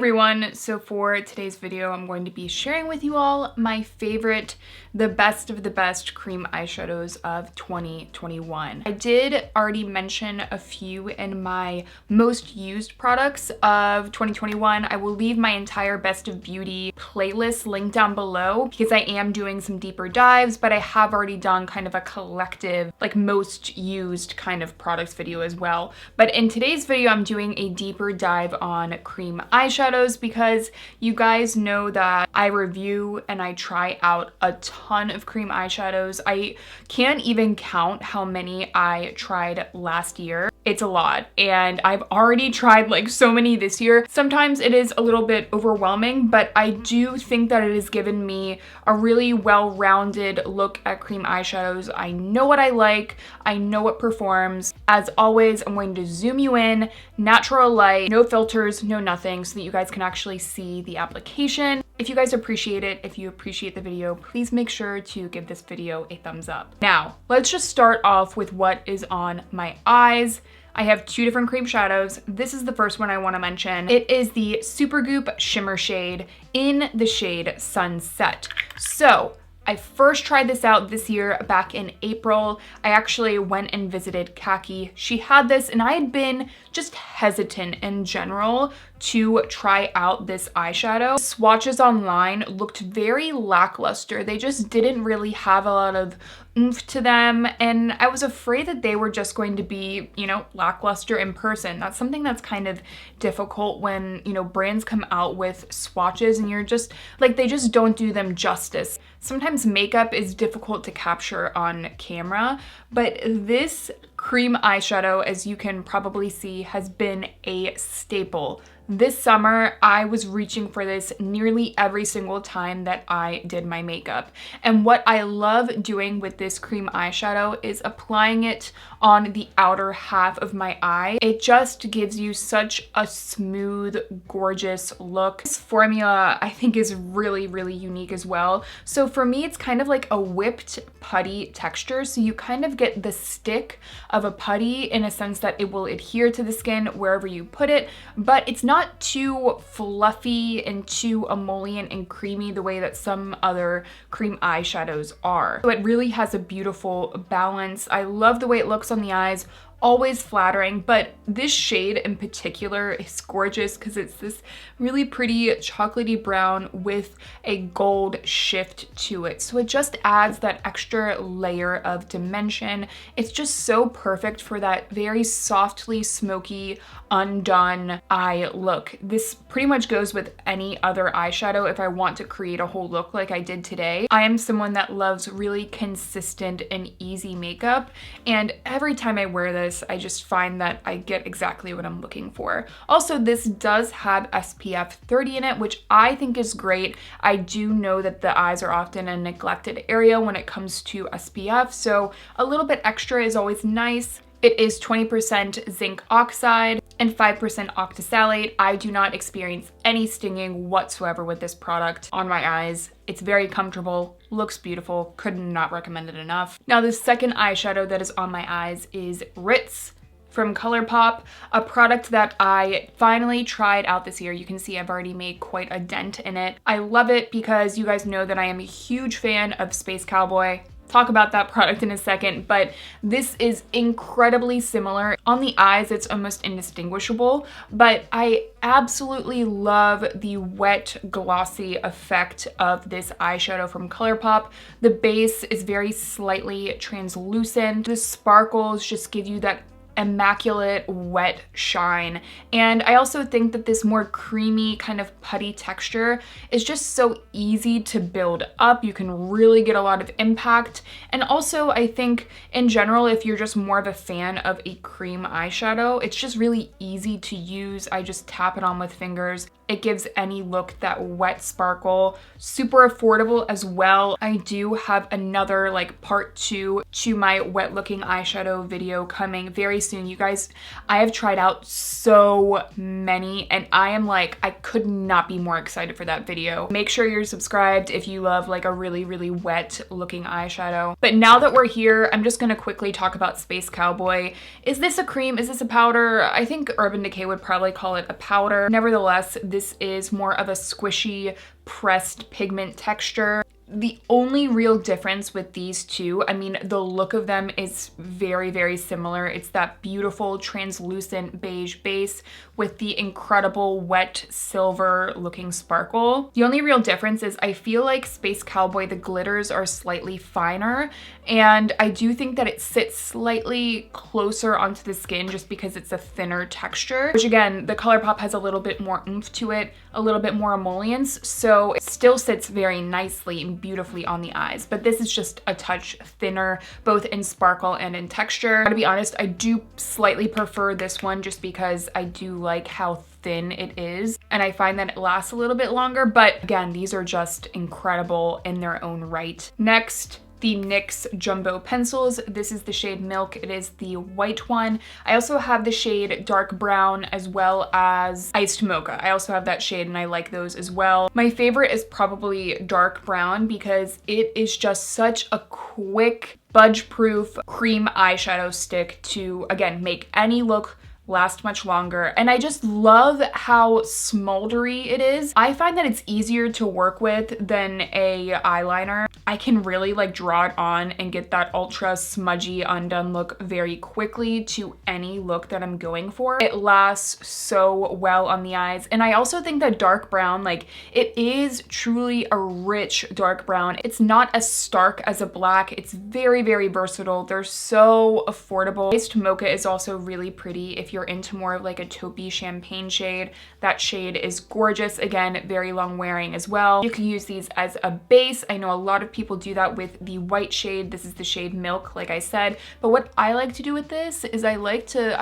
everyone! So for today's video, I'm going to be sharing with you all my favorite, the best of the best cream eyeshadows of 2021. I did already mention a few in my most used products of 2021. I will leave my entire Best of Beauty playlist linked down below because I am doing some deeper dives, but I have already done kind of a collective, like most used kind of products video as well. But in today's video, I'm doing a deeper dive on cream eyeshadows because you guys know that I review and I try out a ton of cream eyeshadows. I can't even count how many I tried last year. It's a lot, and I've already tried like so many this year. Sometimes it is a little bit overwhelming, but I do think that it has given me a really well-rounded look at cream eyeshadows. I know what I like, I know what performs. As always, I'm going to zoom you in, natural light, no filters, no nothing, so that you guys can actually see the application. If you guys appreciate it, if you appreciate the video, please make sure to give this video a thumbs up. Now, let's just start off with what is on my eyes. I have two different cream shadows. This is the first one I want to mention. It is the Supergoop Shimmer Shade in the shade Sunset. So, I first tried this out this year back in April. I actually went and visited Kaki. She had this and I had been just hesitant in general to try out this eyeshadow. Swatches online looked very lackluster. They just didn't really have a lot of oomph to them, and I was afraid that they were just going to be, you know, lackluster in person. That's something that's kind of difficult when, you know, brands come out with swatches and you're just like, they just don't do them justice. Sometimes makeup is difficult to capture on camera, but this cream eyeshadow, as you can probably see, has been a staple. This summer, I was reaching for this nearly every single time that I did my makeup. And what I love doing with this cream eyeshadow is applying it on the outer half of my eye. It just gives you such a smooth, gorgeous look. This formula, I think, is really, really unique as well. So for me, it's kind of like a whipped putty texture. So you kind of get the stick of a putty in a sense that it will adhere to the skin wherever you put it, but it's not too fluffy and too emollient and creamy the way that some other cream eyeshadows are. So it really has a beautiful balance. I love the way it looks on the eyes. Always flattering, but this shade in particular is gorgeous because it's this really pretty chocolatey brown with a gold shift to it. So it just adds that extra layer of dimension. It's just so perfect for that very softly smoky, undone eye look. This pretty much goes with any other eyeshadow if I want to create a whole look like I did today. I am someone that loves really consistent and easy makeup, and every time I wear this, I just find that I get exactly what I'm looking for. Also, this does have SPF 30 in it, which I think is great. I do know that the eyes are often a neglected area when it comes to SPF, so a little bit extra is always nice. It is 20% zinc oxide and 5% octisalate. I do not experience any stinging whatsoever with this product on my eyes. It's very comfortable, looks beautiful, could not recommend it enough. Now, the second eyeshadow that is on my eyes is Ritz from Colourpop, a product that I finally tried out this year. You can see I've already made quite a dent in it. I love it because you guys know that I am a huge fan of Spacecowboy. Talk about that product in a second, but this is incredibly similar. On the eyes, it's almost indistinguishable, but I absolutely love the wet, glossy effect of this eyeshadow from Colourpop. The base is very slightly translucent. The sparkles just give you that immaculate wet shine, and I also think that this more creamy kind of putty texture is just so easy to build up. You can really get a lot of impact, and also I think in general, if you're just more of a fan of a cream eyeshadow, it's just really easy to use. I just tap it on with fingers. It gives any look that wet sparkle. Super affordable as well. I do have another like part 2 to my wet looking eyeshadow video coming very soon. You guys, I have tried out so many and I am like, I could not be more excited for that video. Make sure you're subscribed if you love like a really, really wet looking eyeshadow. But now that we're here, I'm just gonna quickly talk about Spacecowboy. Is this a cream? Is this a powder? I think Urban Decay would probably call it a powder. Nevertheless, this is more of a squishy pressed pigment texture. The only real difference with these two, I mean, the look of them is very, very similar. It's that beautiful translucent beige base with the incredible wet silver looking sparkle. The only real difference is I feel like Spacecowboy, the glitters are slightly finer, and I do think that it sits slightly closer onto the skin just because it's a thinner texture, which again, the Colourpop has a little bit more oomph to it, a little bit more emollients, so it still sits very nicely and beautifully on the eyes, but this is just a touch thinner, both in sparkle and in texture. To be honest, I do slightly prefer this one just because I do like how thin it is, and I find that it lasts a little bit longer, but again, these are just incredible in their own right. Next, the NYX Jumbo Pencils. This is the shade Milk. It is the white one. I also have the shade Dark Brown as well as Iced Mocha. I also have that shade and I like those as well. My favorite is probably Dark Brown because it is just such a quick, budge-proof cream eyeshadow stick to, again, make any look last much longer. And I just love how smoldery it is. I find that it's easier to work with than a eyeliner. I can really like draw it on and get that ultra smudgy undone look very quickly to any look that I'm going for. It lasts so well on the eyes. And I also think that dark brown, like, it is truly a rich dark brown. It's not as stark as a black. It's very, very versatile. They're so affordable. Iced Mocha is also really pretty if you're into more of like a taupey champagne shade. That shade is gorgeous. Again, very long wearing as well. You can use these as a base. I know a lot of people do that with the white shade. This is the shade Milk, like I said. But what I like to do with this is I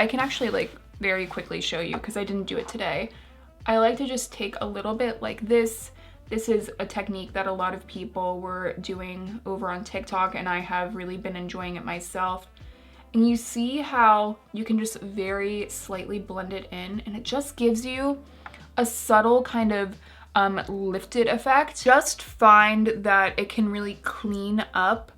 can actually like very quickly show you because I didn't do it today. I like to just take a little bit like this. This is a technique that a lot of people were doing over on TikTok and I have really been enjoying it myself. And you see how you can just very slightly blend it in and it just gives you a subtle kind of lifted effect. Just find that it can really clean up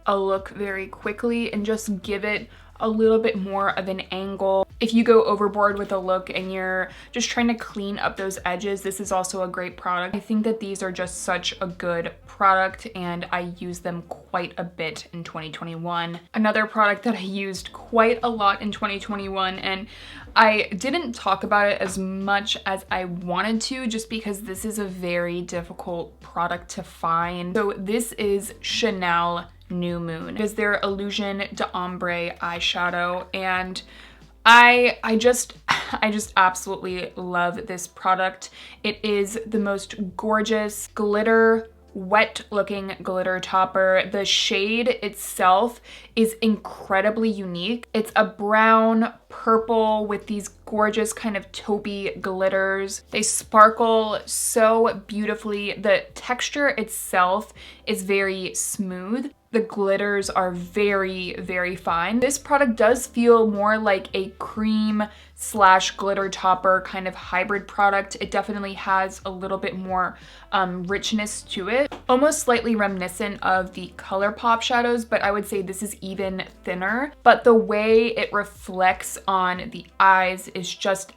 a look very quickly and just give it a little bit more of an angle. If you go overboard with a look and you're just trying to clean up those edges, this is also a great product. I think that these are just such a good product and I use them quite a bit in 2021. Another product that I used quite a lot in 2021, and I didn't talk about it as much as I wanted to just because this is a very difficult product to find. So this is Chanel New Moon. It is their Illusion d'Ombre eyeshadow, and I just absolutely love this product. It is the most gorgeous glitter, wet looking glitter topper. The shade itself is incredibly unique. It's a brown purple with these gorgeous kind of taupey glitters. They sparkle so beautifully. The texture itself is very smooth. The glitters are very, very fine. This product does feel more like a cream slash glitter topper kind of hybrid product. It definitely has a little bit more richness to it. Almost slightly reminiscent of the Colourpop shadows, but I would say this is even thinner. But the way it reflects on the eyes is just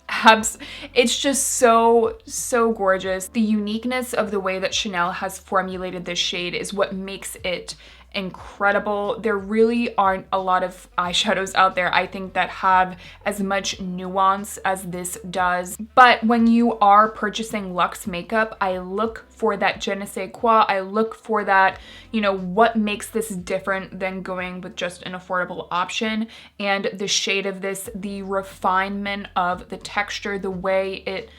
it's just so, so gorgeous. The uniqueness of the way that Chanel has formulated this shade is what makes it incredible. There really aren't a lot of eyeshadows out there, I think, that have as much nuance as this does. But when you are purchasing luxe makeup, I look for that je ne sais quoi. I look for that, you know, what makes this different than going with just an affordable option. And the shade of this, the refinement of the texture, the way it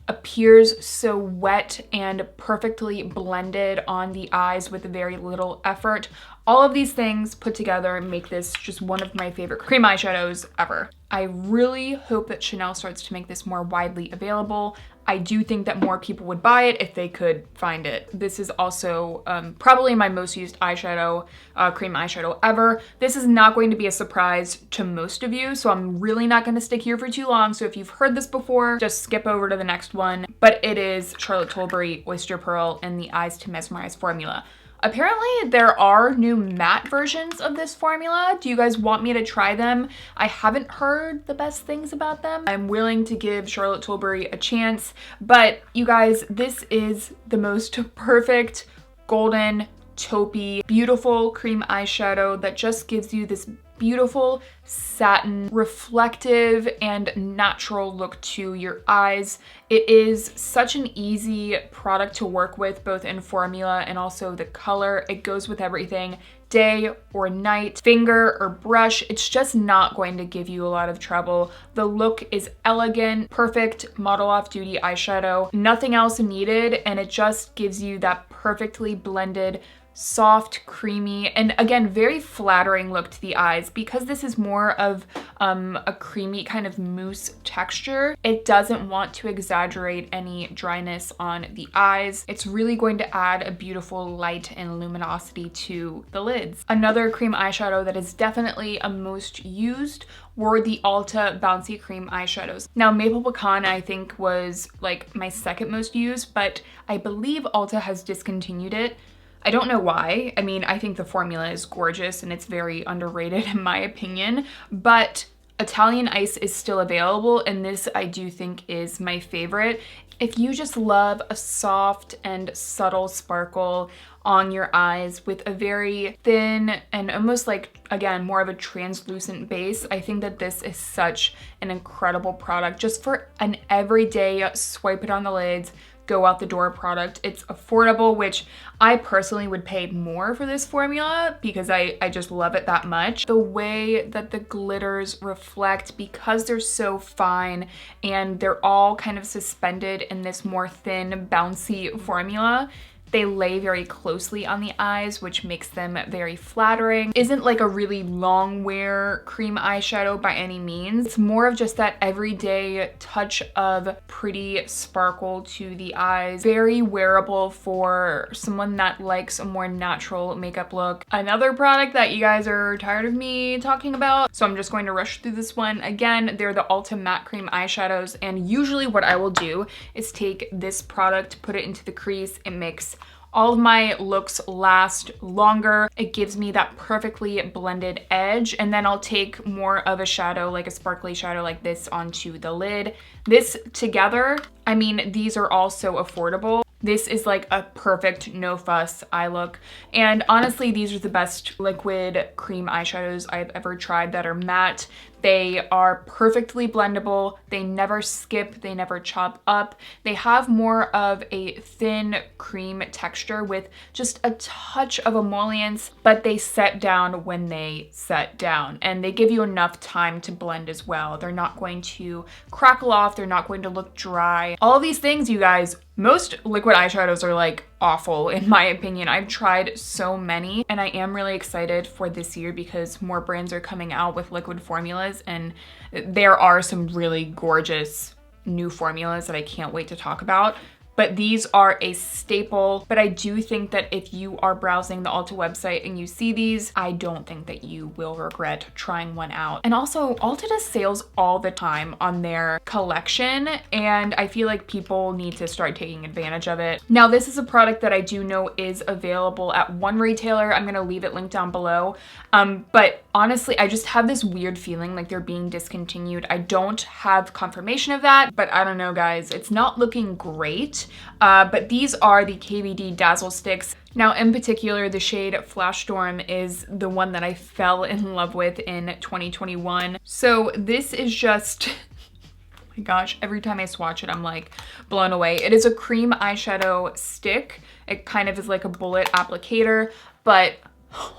appears so wet and perfectly blended on the eyes with very little effort. All of these things put together make this just one of my favorite cream eyeshadows ever. I really hope that Chanel starts to make this more widely available. I do think that more people would buy it if they could find it. This is also probably my most used eyeshadow, cream eyeshadow ever. This is not going to be a surprise to most of you, so I'm really not going to stick here for too long. So if you've heard this before, just skip over to the next one. But it is Charlotte Tilbury Oyster Pearl in the Eyes to Mesmerize formula. Apparently there are new matte versions of this formula. Do you guys want me to try them? I haven't heard the best things about them. I'm willing to give Charlotte Tilbury a chance, but you guys, this is the most perfect golden taupey, beautiful cream eyeshadow that just gives you this beautiful satin, reflective, and natural look to your eyes. It is such an easy product to work with, both in formula and also the color. It goes with everything, day or night, finger or brush. It's just not going to give you a lot of trouble. The look is elegant, perfect model off-duty eyeshadow, nothing else needed, and it just gives you that perfectly blended, soft, creamy, and again, very flattering look to the eyes. Because this is more of a creamy kind of mousse texture, it doesn't want to exaggerate any dryness on the eyes. It's really going to add a beautiful light and luminosity to the lids. Another cream eyeshadow that is definitely a most used were the Ulta Bouncy Cream eyeshadows. Now, Maple Pecan I think was like my second most used, but I believe Ulta has discontinued it. I don't know why. I mean, I think the formula is gorgeous and it's very underrated in my opinion, but Italian Ice is still available, and this I do think is my favorite. If you just love a soft and subtle sparkle on your eyes with a very thin and almost like, again, more of a translucent base, I think that this is such an incredible product just for an everyday swipe it on the lids, go out the door product. It's affordable, which I personally would pay more for this formula because I just love it that much. The way that the glitters reflect, because they're so fine and they're all kind of suspended in this more thin, bouncy formula, they lay very closely on the eyes, which makes them very flattering. Isn't like a really long wear cream eyeshadow by any means. It's more of just that everyday touch of pretty sparkle to the eyes. Very wearable for someone that likes a more natural makeup look. Another product that you guys are tired of me talking about, so I'm just going to rush through this one. Again, they're the Ulta Matte Cream eyeshadows, and usually what I will do is take this product, put it into the crease. It makes all of my looks last longer. It gives me that perfectly blended edge, and then I'll take more of a shadow, like a sparkly shadow like this, onto the lid. This together, I mean, these are all so affordable. This is like a perfect no fuss eye look. And honestly, these are the best liquid cream eyeshadows I've ever tried that are matte. They are perfectly blendable. They never skip, they never chop up. They have more of a thin cream texture with just a touch of emollients, but they set down when they set down, and they give you enough time to blend as well. They're not going to crackle off, they're not going to look dry. All of these things, you guys, most liquid eyeshadows are like awful in my opinion. I've tried so many, and I am really excited for this year because more brands are coming out with liquid formulas, and there are some really gorgeous new formulas that I can't wait to talk about. But these are a staple. But I do think that if you are browsing the Ulta website and you see these, I don't think that you will regret trying one out. And also, Ulta does sales all the time on their collection, and I feel like people need to start taking advantage of it. Now, this is a product that I do know is available at one retailer. I'm gonna leave it linked down below. But honestly, I just have this weird feeling like they're being discontinued. I don't have confirmation of that, but I don't know, guys. It's not looking great. But these are the KVD Dazzle Sticks. Now, in particular, the shade Flashstorm is the one that I fell in love with in 2021. So this is just, oh my gosh, every time I swatch it, I'm like blown away. It is a cream eyeshadow stick. It kind of is like a bullet applicator, but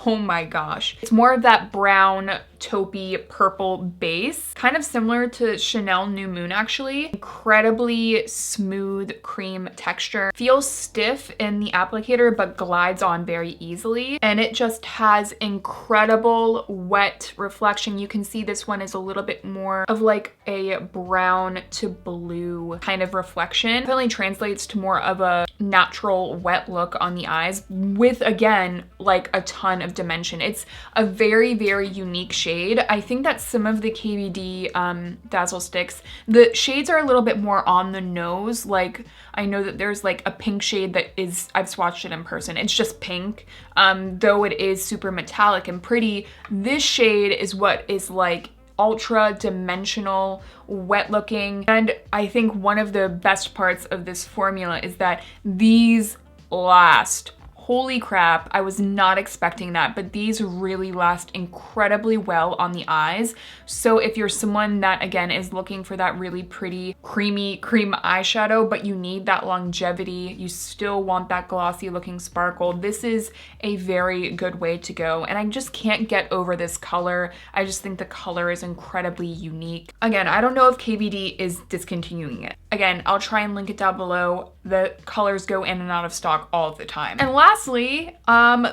oh my gosh. It's more of that brown, taupey, purple base. Kind of similar to Chanel New Moon, actually. Incredibly smooth cream texture. Feels stiff in the applicator, but glides on very easily. And it just has incredible wet reflection. You can see this one is a little bit more of like a brown to blue kind of reflection. Definitely translates to more of a natural wet look on the eyes with, again, like a ton of dimension. It's a very, very unique shade. shade. I think that some of the KVD Dazzle Sticks, the shades are a little bit more on the nose. Like, I know that there's like a pink shade that is, I've swatched it in person, it's just pink. Though it is super metallic and pretty, this shade is what is like ultra dimensional, wet looking. And I think one of the best parts of this formula is that these last. Holy crap, I was not expecting that, but these really last incredibly well on the eyes. So if you're someone that, again, is looking for that really pretty creamy cream eyeshadow, but you need that longevity, you still want that glossy looking sparkle, this is a very good way to go. And I just can't get over this color. I just think the color is incredibly unique. Again, I don't know if KVD is discontinuing it. Again, I'll try and link it down below. The colors go in and out of stock all of the time. And lastly,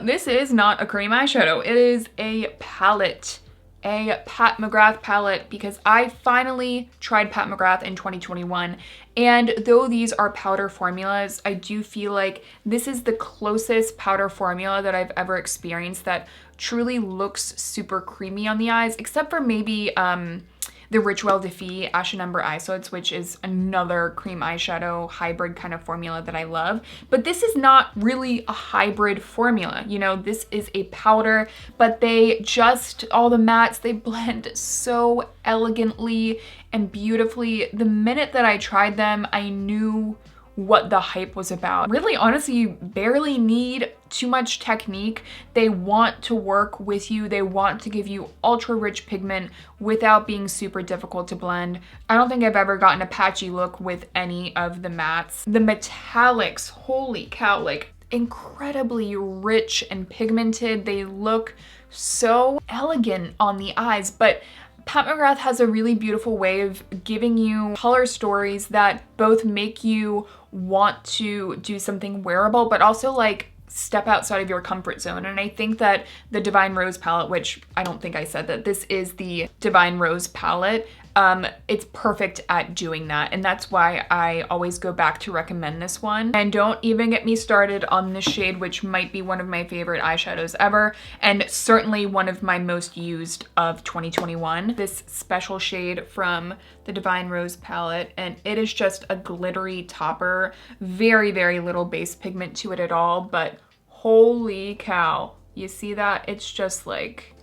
this is not a cream eyeshadow. It is a palette, a Pat McGrath palette, because I finally tried Pat McGrath in 2021. And though these are powder formulas, I do feel like this is the closest powder formula that I've ever experienced that truly looks super creamy on the eyes, except for maybe the Rituel Defee Ashen Umber Eyeshadows, which is another cream eyeshadow hybrid kind of formula that I love. But this is not really a hybrid formula. You know, this is a powder, but they just, all the mattes, they blend so elegantly and beautifully. The minute that I tried them, I knew what the hype was about. Really, honestly, you barely need too much technique. They want to work with you. They want to give you ultra rich pigment without being super difficult to blend. I don't think I've ever gotten a patchy look with any of the mattes. The metallics, holy cow, like incredibly rich and pigmented. They look so elegant on the eyes, but Pat McGrath has a really beautiful way of giving you color stories that both make you want to do something wearable, but also like step outside of your comfort zone. And I think that the Divine Rose palette, which I don't think I said that this is the Divine Rose palette, it's perfect at doing that. And that's why I always go back to recommend this one. And don't even get me started on this shade, which might be one of my favorite eyeshadows ever, and certainly one of my most used of 2021. This special shade from the Divine Rose palette, and it is just a glittery topper. Very, very little base pigment to it at all, but holy cow. You see that? It's just like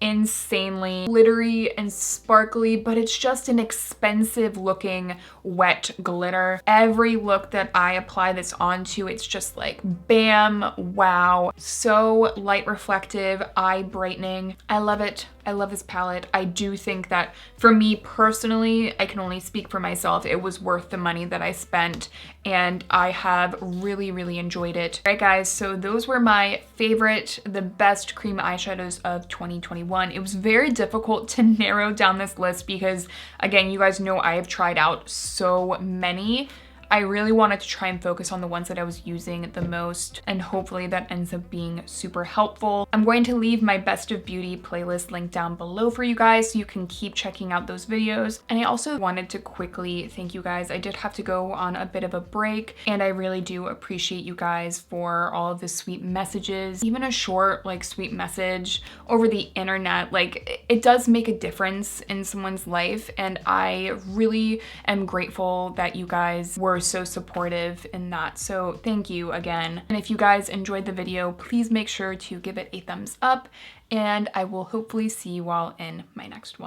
insanely glittery and sparkly, but it's just an expensive looking wet glitter. Every look that I apply this onto, it's just like bam, wow. So light reflective, eye brightening. I love it. I love this palette. I do think that for me personally, I can only speak for myself, it was worth the money that I spent, and I have really, really enjoyed it. All right, guys, so those were my favorite, the best cream eyeshadows of 2021. It was very difficult to narrow down this list because, again, you guys know I have tried out so many. I really wanted to try and focus on the ones that I was using the most, and hopefully that ends up being super helpful. I'm going to leave my Best of Beauty playlist link down below for you guys so you can keep checking out those videos. And I also wanted to quickly thank you guys. I did have to go on a bit of a break, and I really do appreciate you guys for all of the sweet messages. Even a short, like, sweet message over the internet, like, it does make a difference in someone's life, and I really am grateful that you guys were so supportive in that. So thank you again. And if you guys enjoyed the video, please make sure to give it a thumbs up, and I will hopefully see you all in my next one.